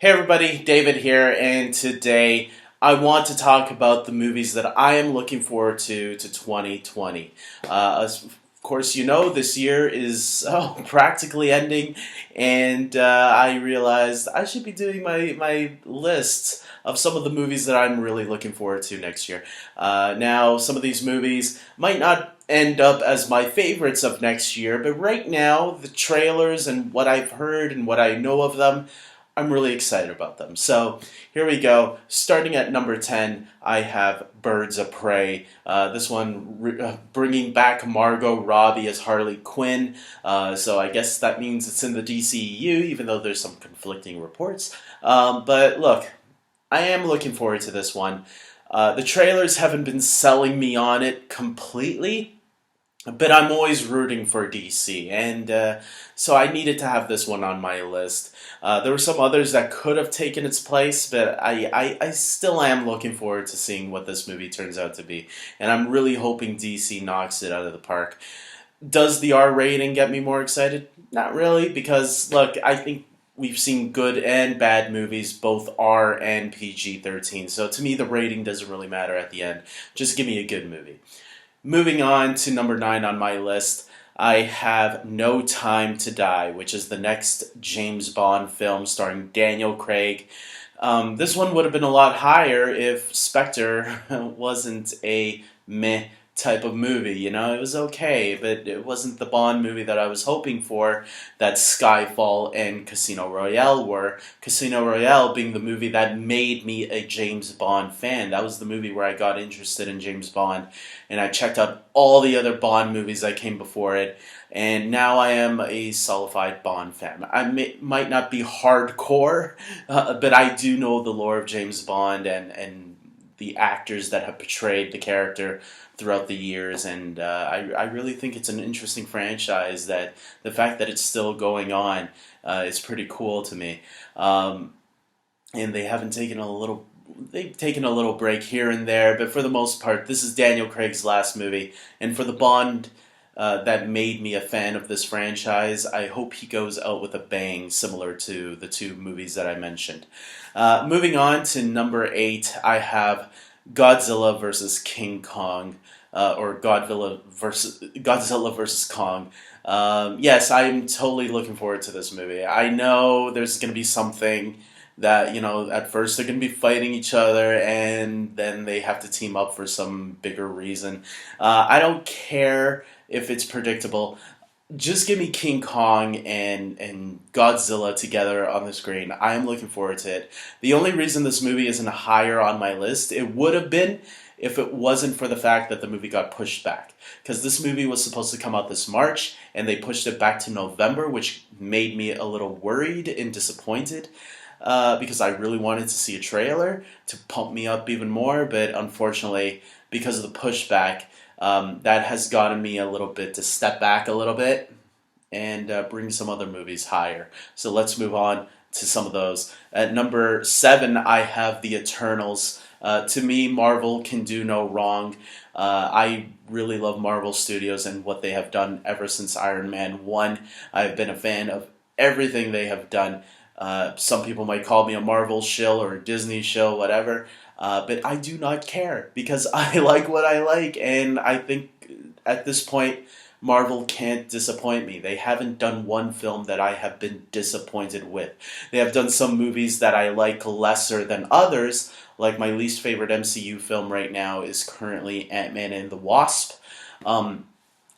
Hey everybody, David here, and today I want to talk about the movies that I am looking forward to 2020. As of course, you know, this year is practically ending, and I realized I should be doing my list of some of the movies that I'm really looking forward to next year. Now, some of these movies might not end up as my favorites of next year, but right now, the trailers and what I've heard and what I know of them, I'm really excited about them. So here we go. Starting at number 10, I have Birds of Prey. This one bringing back Margot Robbie as Harley Quinn. So I guess that means it's in the DCEU, even though there's some conflicting reports. But look, I am looking forward to this one. The trailers haven't been selling me on it completely, but I'm always rooting for DC, and so I needed to have this one on my list. There were some others that could have taken its place, but I still am looking forward to seeing what this movie turns out to be, and I'm really hoping DC knocks it out of the park. Does the R rating get me more excited? Not really, because look, I think we've seen good and bad movies, both R and PG-13, so to me the rating doesn't really matter at the end. Just give me a good movie. Moving on to number 9 on my list, I have No Time to Die, which is the next James Bond film starring Daniel Craig. This one would have been a lot higher if Spectre wasn't a meh type of movie. You know, it was okay, but it wasn't the Bond movie that I was hoping for, that Skyfall and Casino Royale were. Casino Royale being the movie that made me a James Bond fan. That was the movie where I got interested in James Bond, and I checked out all the other Bond movies that came before it, and now I am a solidified Bond fan. Might not be hardcore, but I do know the lore of James Bond and the actors that have portrayed the character throughout the years, and I really think it's an interesting franchise. That the fact that it's still going on is pretty cool to me. And they haven't taken a little. They've taken a little break here and there, but for the most part, this is Daniel Craig's last movie, and for the Bond that made me a fan of this franchise, I hope he goes out with a bang, similar to the two movies that I mentioned. Moving on to number 8, I have Godzilla versus King Kong, or Godzilla versus Kong. Yes, I am totally looking forward to this movie. I know there's going to be something that, you know, at first they're going to be fighting each other, and then they have to team up for some bigger reason. I don't care if it's predictable. Just give me King Kong and Godzilla together on the screen. I am looking forward to it. The only reason this movie isn't higher on my list, it would have been if it wasn't for the fact that the movie got pushed back. Because this movie was supposed to come out this March, and they pushed it back to November, which made me a little worried and disappointed. Because I really wanted to see a trailer to pump me up even more, but unfortunately, because of the pushback, that has gotten me a little bit to step back a little bit and bring some other movies higher. So let's move on to some of those. At number 7, I have The Eternals. To me, Marvel can do no wrong. I really love Marvel Studios and what they have done ever since Iron Man 1. I've been a fan of everything they have done. Some people might call me a Marvel shill or a Disney shill, whatever. But I do not care, because I like what I like, and I think at this point, Marvel can't disappoint me. They haven't done one film that I have been disappointed with. They have done some movies that I like lesser than others, like my least favorite MCU film right now is currently Ant-Man and the Wasp.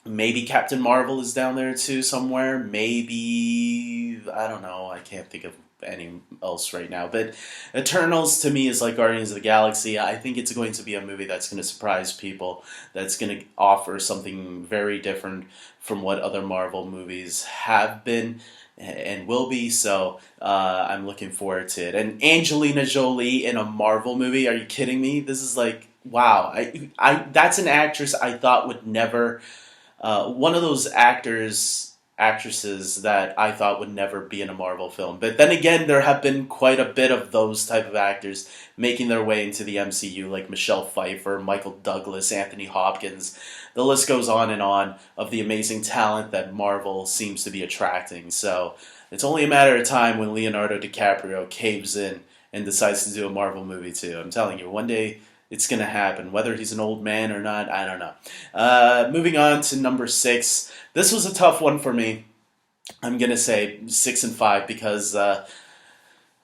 Maybe Captain Marvel is down there too somewhere. Maybe, I don't know, I can't think of any else right now. But Eternals to me is like Guardians of the Galaxy. I think it's going to be a movie that's going to surprise people, that's going to offer something very different from what other Marvel movies have been and will be. So I'm looking forward to it. And Angelina Jolie in a Marvel movie, are you kidding me? This is like, wow. I that's an actress I thought would never... one of those actresses that I thought would never be in a Marvel film. But then again, there have been quite a bit of those type of actors making their way into the MCU, like Michelle Pfeiffer, Michael Douglas, Anthony Hopkins. the list goes on and on of the amazing talent that Marvel seems to be attracting. So it's only a matter of time when Leonardo DiCaprio caves in and decides to do a Marvel movie too. I'm telling you, one day it's going to happen. Whether he's an old man or not, I don't know. Moving on to number 6. This was a tough one for me. I'm going to say 6 and 5 because,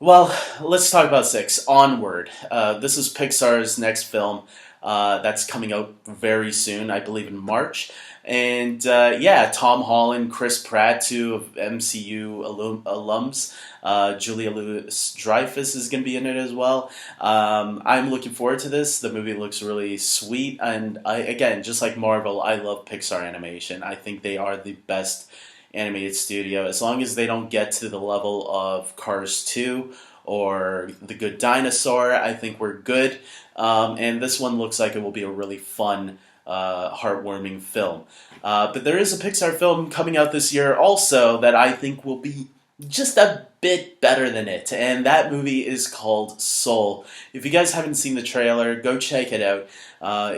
well, let's talk about 6. Onward. This is Pixar's next film that's coming out very soon, I believe in March. And yeah, Tom Holland, Chris Pratt, two of MCU alums. Julia Louis-Dreyfus is going to be in it as well. I'm looking forward to this. The movie looks really sweet. And again, just like Marvel, I love Pixar animation. I think they are the best animated studio. As long as they don't get to the level of Cars 2 or The Good Dinosaur, I think we're good. And this one looks like it will be a really fun, heartwarming film. But there is a Pixar film coming out this year also that I think will be just a bit better than it. And that movie is called Soul. If you guys haven't seen the trailer, go check it out.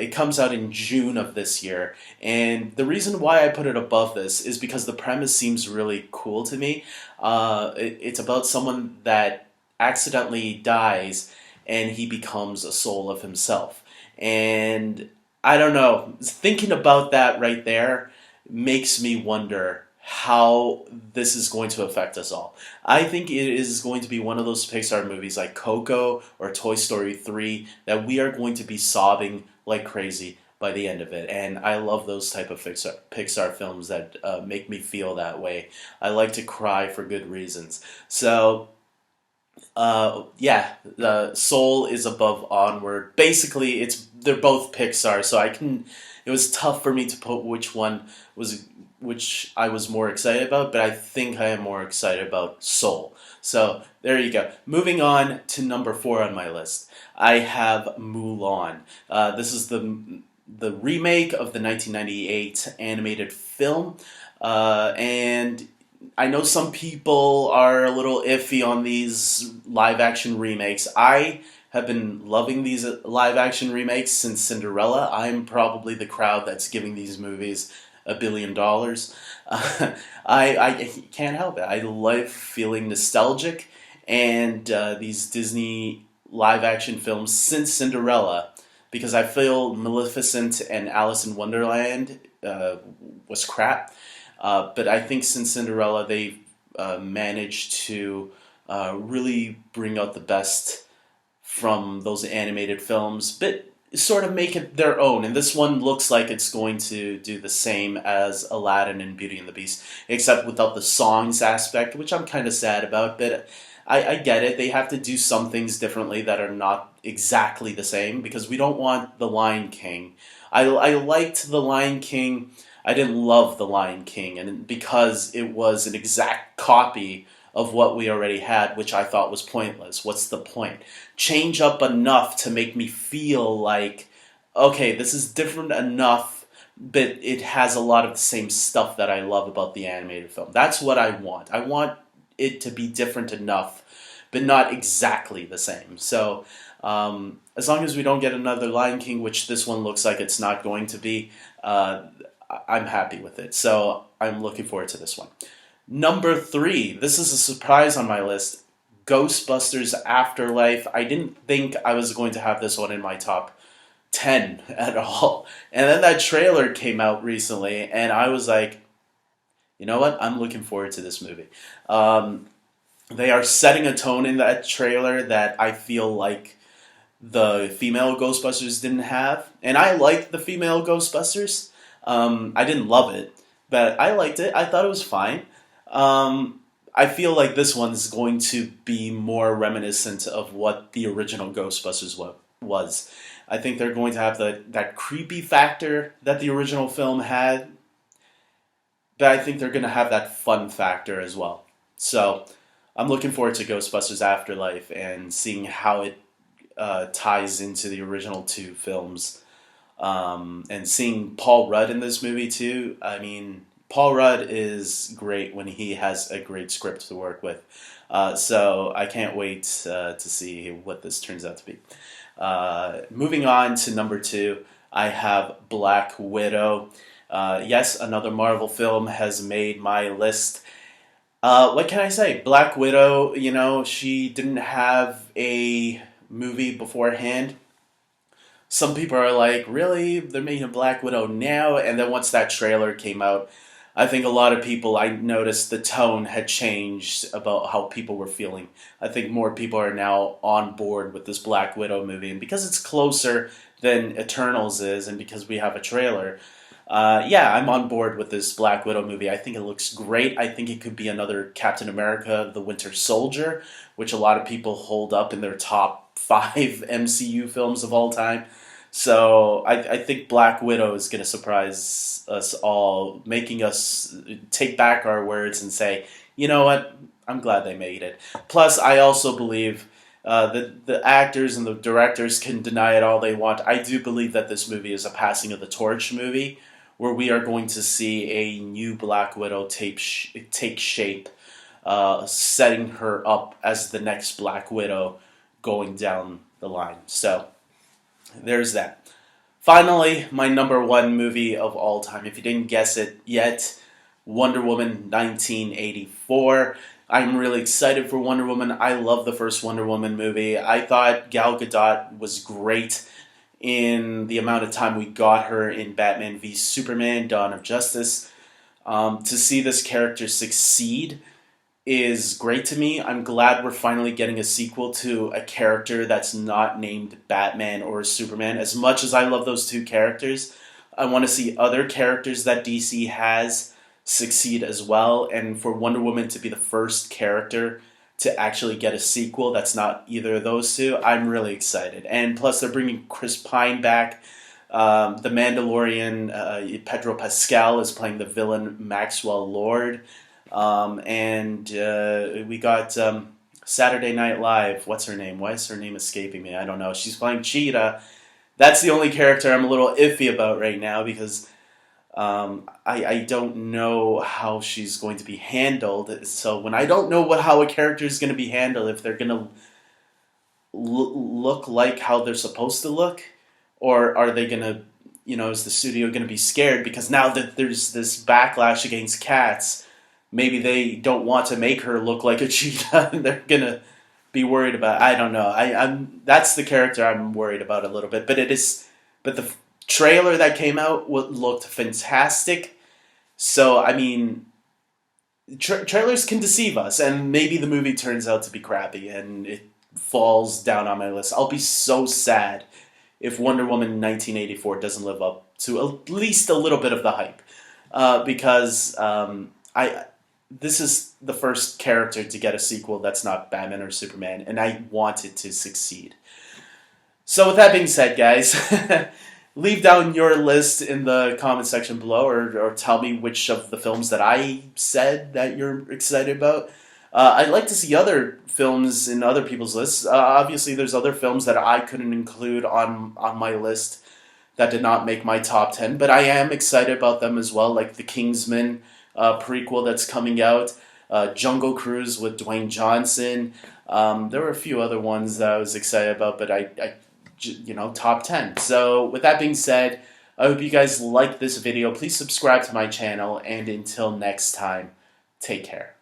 It comes out in June of this year. And the reason why I put it above this is because the premise seems really cool to me. It's about someone that accidentally dies and he becomes a soul of himself. And I don't know, thinking about that right there makes me wonder how this is going to affect us all. I think it is going to be one of those Pixar movies like Coco or Toy Story 3 that we are going to be sobbing like crazy by the end of it. And I love those type of Pixar films that make me feel that way. I like to cry for good reasons. So yeah, the Soul is above Onward. Basically, they're both Pixar, so it was tough for me to put which I was more excited about, but I think I am more excited about Soul. So there you go. Moving on to number 4 on my list, I have Mulan. This is the remake of the 1998 animated film, and I know some people are a little iffy on these live-action remakes. I have been loving these live-action remakes since Cinderella. I'm probably the crowd that's giving these movies $1 billion. I can't help it. I love feeling nostalgic, and these Disney live-action films since Cinderella, because I feel Maleficent and Alice in Wonderland was crap. But I think since Cinderella, they've managed to really bring out the best from those animated films, but sort of make it their own. And this one looks like it's going to do the same as Aladdin and Beauty and the Beast, except without the songs aspect, which I'm kind of sad about. But I get it. They have to do some things differently that are not exactly the same, because we don't want The Lion King. I liked The Lion King. I didn't love The Lion King, and because it was an exact copy of what we already had, which I thought was pointless. What's the point? Change up enough to make me feel like, okay, this is different enough, but it has a lot of the same stuff that I love about the animated film. That's what I want. I want it to be different enough, but not exactly the same. So as long as we don't get another Lion King, which this one looks like it's not going to be, I'm happy with it. So I'm looking forward to this one. Number 3, this is a surprise on my list, Ghostbusters Afterlife. I didn't think I was going to have this one in my top 10 at all. And then that trailer came out recently, and I was like, you know what? I'm looking forward to this movie. They are setting a tone in that trailer that I feel like the female Ghostbusters didn't have. And I liked the female Ghostbusters. I didn't love it, but I liked it. I thought it was fine. I feel like this one's going to be more reminiscent of what the original Ghostbusters was. I think they're going to have that creepy factor that the original film had, but I think they're going to have that fun factor as well. So I'm looking forward to Ghostbusters Afterlife and seeing how it ties into the original 2 films. And seeing Paul Rudd in this movie too. I mean, Paul Rudd is great when he has a great script to work with. So I can't wait to see what this turns out to be. Moving on to number 2, I have Black Widow. Yes, another Marvel film has made my list. What can I say? Black Widow, she didn't have a movie beforehand. Some people are like, really? They're making a Black Widow now? And then once that trailer came out, I think a lot of people, I noticed the tone had changed about how people were feeling. I think more people are now on board with this Black Widow movie. And because it's closer than Eternals is, and because we have a trailer, yeah, I'm on board with this Black Widow movie. I think it looks great. I think it could be another Captain America, the Winter Soldier, which a lot of people hold up in their top 5 MCU films of all time. So I think Black Widow is going to surprise us all, making us take back our words and say, you know what, I'm glad they made it. Plus, I also believe that the actors and the directors can deny it all they want. I do believe that this movie is a passing of the torch movie, where we are going to see a new Black Widow take shape, setting her up as the next Black Widow going down the line. So there's that. Finally, my number one movie of all time. If you didn't guess it yet, Wonder Woman 1984. I'm really excited for Wonder Woman. I love the first Wonder Woman movie. I thought Gal Gadot was great in the amount of time we got her in Batman v Superman, Dawn of Justice. To see this character succeed is great to me. I'm glad we're finally getting a sequel to a character that's not named Batman or Superman. As much as I love those two characters, I want to see other characters that DC has succeed as well. And for Wonder Woman to be the first character to actually get a sequel that's not either of those two, I'm really excited. And plus, they're bringing Chris Pine back. The Mandalorian, Pedro Pascal is playing the villain Maxwell Lord. And we got Saturday Night Live. What's her name? Why is her name escaping me? I don't know. She's playing Cheetah. That's the only character I'm a little iffy about right now because I don't know how she's going to be handled. So when I don't know how a character is going to be handled, if they're going to look like how they're supposed to look, or are they going to, is the studio going to be scared because now that there's this backlash against cats, maybe they don't want to make her look like a cheetah and they're going to be worried about, I don't know. That's the character I'm worried about a little bit, but the trailer that came out looked fantastic. So, I mean, trailers can deceive us, and maybe the movie turns out to be crappy and it falls down on my list. I'll be so sad if Wonder Woman 1984 doesn't live up to at least a little bit of the hype. Because this is the first character to get a sequel that's not Batman or Superman, and I want it to succeed. So with that being said, guys, leave down your list in the comment section below, or tell me which of the films that I said that you're excited about. I'd like to see other films in other people's lists. Obviously, there's other films that I couldn't include on my list that did not make my top 10, but I am excited about them as well, like the Kingsman prequel that's coming out, Jungle Cruise with Dwayne Johnson. There were a few other ones that I was excited about, but I top 10. So with that being said, I hope you guys like this video. Please subscribe to my channel, and until next time, take care.